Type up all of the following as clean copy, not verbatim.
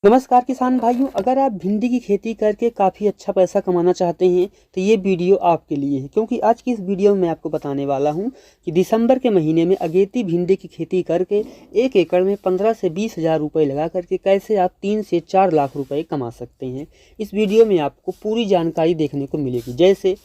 नमस्कार किसान भाइयों, अगर आप भिंडी की खेती करके काफ़ी अच्छा पैसा कमाना चाहते हैं तो ये वीडियो आपके लिए है। क्योंकि आज की इस वीडियो में मैं आपको बताने वाला हूं कि दिसंबर के महीने में अगेती भिंडी की खेती करके 1 एकड़ में 15 से 20 हज़ार रुपये लगा करके कैसे आप 3 से 4 लाख रुपए कमा सकते हैं। इस वीडियो में आपको पूरी जानकारी देखने को मिलेगी, जैसे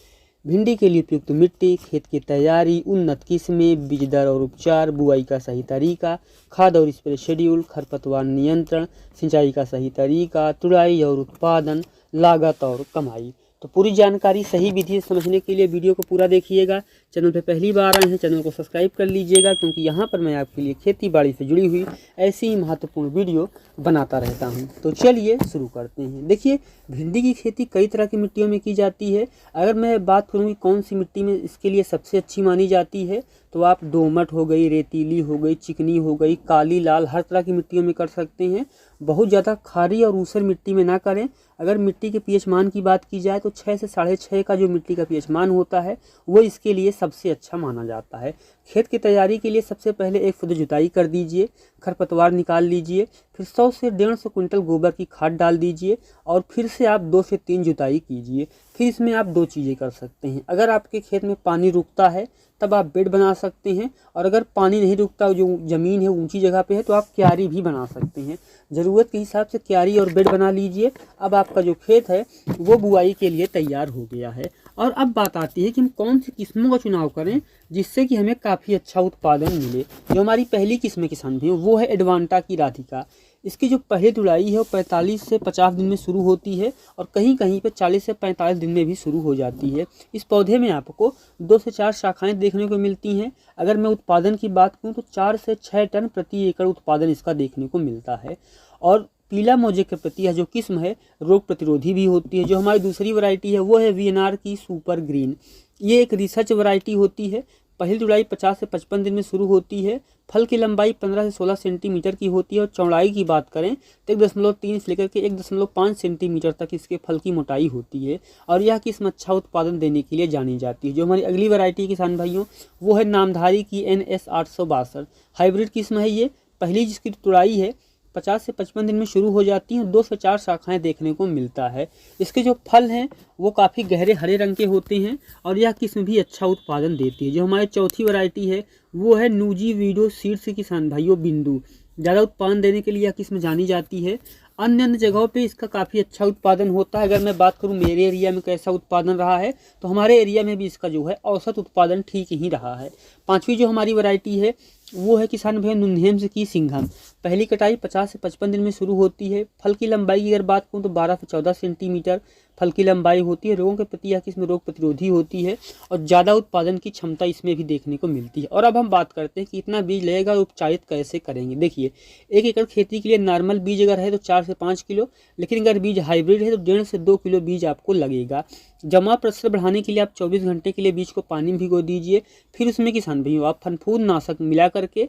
भिंडी के लिए उपयुक्त मिट्टी, खेत की तैयारी, उन्नत किस्में, बीज दर और उपचार, बुआई का सही तरीका, खाद और स्प्रे शेड्यूल, खरपतवार नियंत्रण, सिंचाई का सही तरीका, तुड़ाई और उत्पादन, लागत और कमाई। तो पूरी जानकारी सही विधि से समझने के लिए वीडियो को पूरा देखिएगा। चैनल पर पहली बार आए हैं, चैनल को सब्सक्राइब कर लीजिएगा, क्योंकि यहाँ पर मैं आपके लिए खेती बाड़ी से जुड़ी हुई ऐसी ही महत्वपूर्ण वीडियो बनाता रहता हूँ। तो चलिए शुरू करते हैं। देखिए, भिंडी की खेती कई तरह की मिट्टियों में की जाती है। अगर मैं बात करूँ कि कौन सी मिट्टी में इसके लिए सबसे अच्छी मानी जाती है, तो आप दोमट हो गई, रेतीली हो गई, चिकनी हो गई, काली, लाल, हर तरह की मिट्टियों में कर सकते हैं। बहुत ज़्यादा खारी और ऊसर मिट्टी में ना करें। अगर मिट्टी के पीएच मान की बात की जाए तो 6 से 6.5 का जो मिट्टी का पीएच मान होता है वो इसके लिए सबसे अच्छा माना जाता है। खेत की तैयारी के लिए सबसे पहले 1 फुट जुताई कर दीजिए, खरपतवार निकाल लीजिए, फिर 100 से 150 क्विंटल गोबर की खाद डाल दीजिए और फिर से आप 2 से 3 जुताई कीजिए। फिर इसमें आप 2 चीज़ें कर सकते हैं। अगर आपके खेत में पानी रुकता है तब आप बेड बना सकते हैं, और अगर पानी नहीं रुकता, जो ज़मीन है ऊंची जगह पे है, तो आप क्यारी भी बना सकते हैं। ज़रूरत के हिसाब से क्यारी और बेड बना लीजिए। अब आपका जो खेत है वो बुआई के लिए तैयार हो गया है। और अब बात आती है कि हम कौन सी किस्मों का चुनाव करें जिससे कि हमें काफ़ी अच्छा उत्पादन मिले। जो हमारी पहली किस्म किसान भी वो है एडवांटा की राधिका। इसकी जो पहली तुड़ाई है वो 45 से 50 दिन में शुरू होती है, और कहीं कहीं पे 40 से 45 दिन में भी शुरू हो जाती है। इस पौधे में आपको 2 से 4 शाखाएं देखने को मिलती हैं। अगर मैं उत्पादन की बात करूं तो 4 से 6 टन प्रति एकड़ उत्पादन इसका देखने को मिलता है। और पीला मोजे के प्रति यह जो किस्म है रोग प्रतिरोधी भी होती है। जो हमारी दूसरी वैरायटी है वो है वीएनआर की सुपर ग्रीन। ये एक रिसर्च वैरायटी होती है। पहली तुड़ाई 50 से 55 दिन में शुरू होती है। फल की लंबाई 15 से 16 सेंटीमीटर की होती है, और चौड़ाई की बात करें तो 1.3 से लेकर के 1.5 सेंटीमीटर तक इसके फल की मोटाई होती है। और यह किस्म अच्छा उत्पादन देने के लिए जानी जाती है। जो हमारी अगली वैरायटी किसान भाइयों वो है नामधारी की NS 862 हाइब्रिड किस्म है। ये पहली जिसकी तुड़ाई है 50 से 55 दिन में शुरू हो जाती हैं। 2 से 4 शाखाएं देखने को मिलता है। इसके जो फल हैं वो काफ़ी गहरे हरे रंग के होते हैं, और यह किस्म भी अच्छा उत्पादन देती है। जो हमारी चौथी वैरायटी है वो है नूजी वीडो सीड्स की किसान भाइयों बिंदु। ज़्यादा उत्पादन देने के लिए यह किस्म जानी जाती है। अन्य जगहों पे इसका काफ़ी अच्छा उत्पादन होता है। अगर मैं बात करूं मेरे एरिया में कैसा उत्पादन रहा है, तो हमारे एरिया में भी इसका जो है औसत उत्पादन ठीक ही रहा है। पांचवी जो हमारी वैरायटी है वो है किसान भाई नुनहेम्स की सिंघम। पहली कटाई 50 से 55 दिन में शुरू होती है। फल की लंबाई की अगर बात करूँ तो 12 से 14 सेंटीमीटर फल की लंबाई होती है। रोगों के प्रति यह किस्म रोग प्रतिरोधी होती है, और ज़्यादा उत्पादन की क्षमता इसमें भी देखने को मिलती है। और अब हम बात करते हैं कि इतना बीज लगेगा और उपचारित कैसे करेंगे। देखिए, 1 एकड़ खेती के लिए नॉर्मल बीज अगर है तो 4 से 5 किलो, लेकिन अगर बीज हाइब्रिड है तो 1.5 से 2 किलो बीज आपको लगेगा। जमा प्रतिशत बढ़ाने के लिए आप 24 घंटे के लिए बीज को पानी में भिगो दीजिए। फिर उसमें किसान भाइयों आप फनफूद नाशक मिला करके,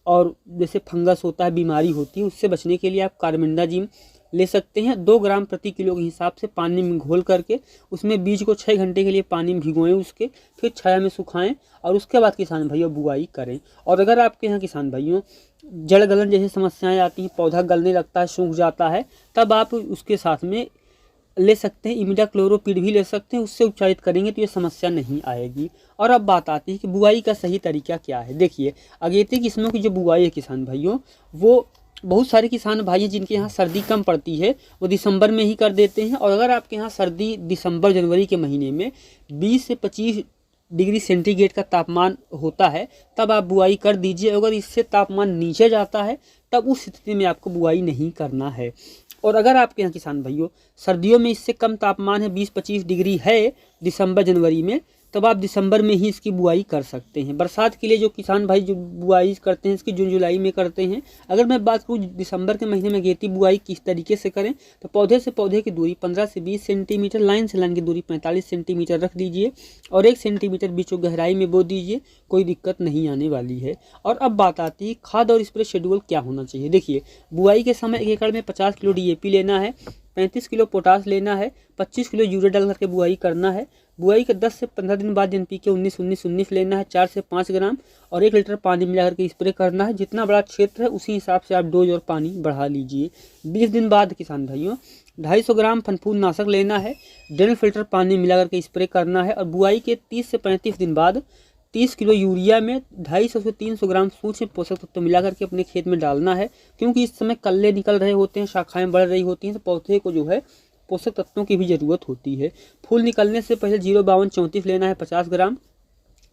और जैसे फंगस होता है, बीमारी होती है, उससे बचने के लिए आप कार्बेंडाजिम ले सकते हैं। 2 ग्राम प्रति किलो के हिसाब से पानी में घोल करके उसमें बीज को 6 घंटे के लिए पानी में भिगोएं, उसके फिर छाया में सुखाएं, और उसके बाद किसान भाइयों बुआई करें। और अगर आपके यहाँ किसान भाइयों जड़ गलन जैसी समस्याएं आती हैं, पौधा गलने लगता है, सूख जाता है, तब आप उसके साथ में ले सकते हैं इमिडाक्लोरोपिड भी ले सकते हैं। उससे उपचारित करेंगे तो ये समस्या नहीं आएगी। और अब बात आती है कि बुआई का सही तरीका क्या है। देखिए, अगेती किस्मों की जो बुआई है किसान भाइयों, वो बहुत सारे किसान भाई हैं जिनके यहाँ सर्दी कम पड़ती है, वो दिसंबर में ही कर देते हैं। और अगर आपके यहाँ सर्दी दिसंबर जनवरी के महीने में 20 से 25 डिग्री सेंटीग्रेड का तापमान होता है, तब आप बुआई कर दीजिए। अगर इससे तापमान नीचे जाता है तब उस स्थिति में आपको बुआई नहीं करना है। और अगर आपके यहाँ किसान भाइयों सर्दियों में इससे कम तापमान है, 20-25 डिग्री है दिसंबर जनवरी में, तब आप दिसंबर में ही इसकी बुआई कर सकते हैं। बरसात के लिए जो किसान भाई जो बुआई करते हैं इसकी जून जुलाई में करते हैं। अगर मैं बात करूँ दिसंबर के महीने में अगेती बुआई किस तरीके से करें, तो पौधे से पौधे की दूरी 15 से 20 सेंटीमीटर, लाइन से लाइन की दूरी 45 सेंटीमीटर रख दीजिए, और 1 सेंटीमीटर बीच को गहराई में बो दीजिए। कोई दिक्कत नहीं आने वाली है। और अब बात आती है खाद और स्प्रे शेड्यूल क्या होना चाहिए। देखिए, बुआई के समय 1 एकड़ में 50 किलो DAP लेना है, 35 किलो पोटास लेना है, 25 किलो यूरिया डाल करके बुआई करना है। बुआई के 10 से 15 दिन बाद NPK 19-19-19 लेना है 4 से 5 ग्राम और 1 लीटर पानी मिला करके स्प्रे करना है। जितना बड़ा क्षेत्र है उसी हिसाब से आप डोज और पानी बढ़ा लीजिए। 20 दिन बाद किसान भाइयों 250 ग्राम फनफूंदनाशक लेना है, 1.5 लीटर पानी मिला करके स्प्रे करना है। और बुआई के 30 से 35 दिन बाद 30 किलो यूरिया में 250 से 300 ग्राम सूक्ष्म पोषक तत्व मिला करके अपने खेत में डालना है। क्योंकि इस समय कल्ले निकल रहे होते हैं, शाखाएं बढ़ रही होती हैं, तो पौधे को जो है पोषक तत्वों की भी ज़रूरत होती है। फूल निकलने से पहले 05234 लेना है 50 ग्राम,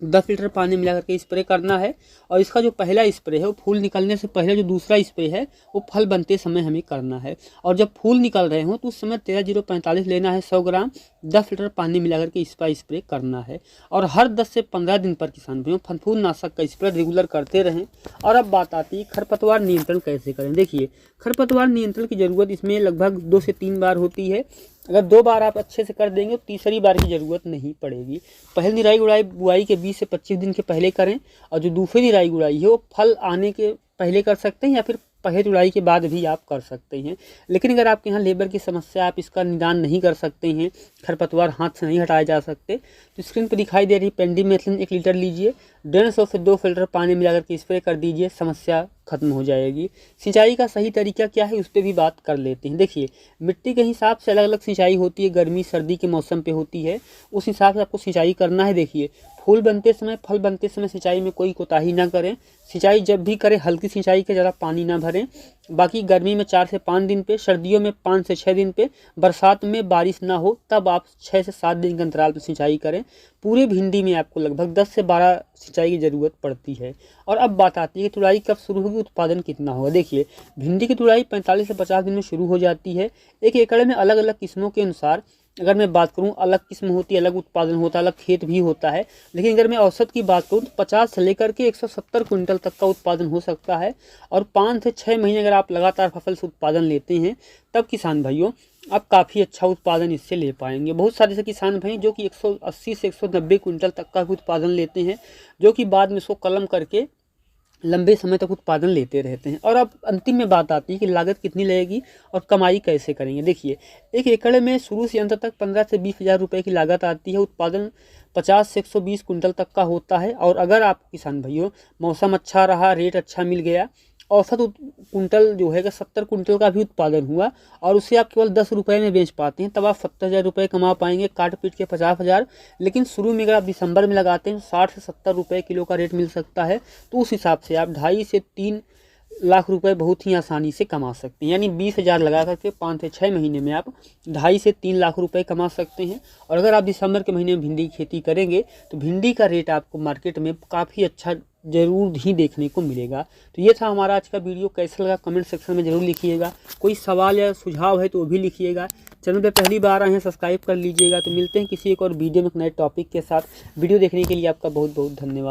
10 लीटर पानी मिला करके स्प्रे करना है। और इसका जो पहला स्प्रे है वो फूल निकलने से पहले, जो दूसरा स्प्रे है वो फल बनते समय हमें करना है। और जब फूल निकल रहे हों तो उस समय 13045 लेना है 100 ग्राम, 10 लीटर पानी मिला करके इसका स्प्रे करना है। और हर 10 से 15 दिन पर किसान भाइयों फनफूंदनाशक का स्प्रे रेगुलर करते रहें। और अब बात आती है खरपतवार नियंत्रण कैसे करें। देखिए, खरपतवार नियंत्रण की ज़रूरत इसमें लगभग 2 से 3 बार होती है। अगर 2 बार आप अच्छे से कर देंगे तो तीसरी बार की ज़रूरत नहीं पड़ेगी। पहली निराई गुड़ाई बुआई के 20 से 25 दिन के पहले करें, और जो दूसरी निराई गुड़ाई है वो फल आने के पहले कर सकते हैं या फिर पहले तुड़ाई के बाद भी आप कर सकते हैं। लेकिन अगर आपके यहाँ लेबर की समस्या, आप इसका निदान नहीं कर सकते हैं, खरपतवार हाथ से नहीं हटाए जा सकते, तो स्क्रीन पर दिखाई दे रही पेंडिमेथलिन 1 लीटर लीजिए, 150 से 2 फिल्टर पानी मिलाकर के स्प्रे कर दीजिए, समस्या खत्म हो जाएगी। सिंचाई का सही तरीका क्या है उस पर भी बात कर लेते हैं। देखिए, मिट्टी के हिसाब से अलग अलग सिंचाई होती है, गर्मी सर्दी के मौसम पे होती है, उस हिसाब से आपको सिंचाई करना है। देखिए, फूल बनते समय, फल बनते समय सिंचाई में कोई कोताही ना करें। सिंचाई जब भी करें हल्की सिंचाई के, ज़्यादा पानी ना भरें। बाकी गर्मी में 4 से 5 दिन पे, सर्दियों में 5 से 6 दिन पे, बरसात में बारिश ना हो तब आप 6 से 7 दिन के अंतराल पर सिंचाई करें। पूरे भिंडी में आपको लगभग 10 से 12 सिंचाई की ज़रूरत पड़ती है। और अब बात आती है कि तुड़ाई कब शुरू होगी, उत्पादन कितना होगा। देखिए, भिंडी की तुड़ाई 45 से 50 दिन में शुरू हो जाती है। एक एकड़ में अलग अलग किस्मों के अनुसार अगर मैं बात करूं, अलग किस्म होती है, अलग उत्पादन होता है, अलग खेत भी होता है। लेकिन अगर मैं औसत की बात करूं तो 50 से लेकर के 170 क्विंटल तक का उत्पादन हो सकता है। और 5 से 6 महीने अगर आप लगातार फसल से उत्पादन लेते हैं तब किसान भाइयों आप काफ़ी अच्छा उत्पादन इससे ले पाएंगे। बहुत सारे ऐसे किसान भाई जो कि 180 से 190 क्विंटल तक का भी उत्पादन लेते हैं, जो कि बाद में इसको कलम करके लंबे समय तक उत्पादन लेते रहते हैं। और अब अंतिम में बात आती है कि लागत कितनी लगेगी और कमाई कैसे करेंगे। देखिए, एक एकड़ में शुरू से अंत तक 15 से 20 हज़ार रुपये की लागत आती है। उत्पादन 50 से 120 कुंटल तक का होता है। और अगर आप किसान भाइयों मौसम अच्छा रहा, रेट अच्छा मिल गया, औसत कुंटल जो है 70 कुंटल का भी उत्पादन हुआ और उसे आप केवल 10 रुपये में बेच पाते हैं, तब आप 70,000 रुपये कमा पाएंगे, काट पीट के 50,000। लेकिन शुरू में अगर आप दिसंबर में लगाते हैं 60 से 70 रुपये किलो का रेट मिल सकता है, तो उस हिसाब से आप 2.5 से 3 लाख रुपए बहुत ही आसानी से कमा सकते हैं। यानी 20,000 लगा करके 5 से 6 महीने में आप 2.5 से 3 लाख रुपए कमा सकते हैं। और अगर आप दिसंबर के महीने में भिंडी की खेती करेंगे तो भिंडी का रेट आपको मार्केट में काफ़ी अच्छा जरूर ही देखने को मिलेगा। तो ये था हमारा आज का वीडियो। कैसा लगा कमेंट सेक्शन में ज़रूर लिखिएगा। कोई सवाल या सुझाव है तो वो भी लिखिएगा। चैनल पे पहली बार आए हैं सब्सक्राइब कर लीजिएगा। तो मिलते हैं किसी एक और वीडियो में एक नए टॉपिक के साथ। वीडियो देखने के लिए आपका बहुत बहुत धन्यवाद।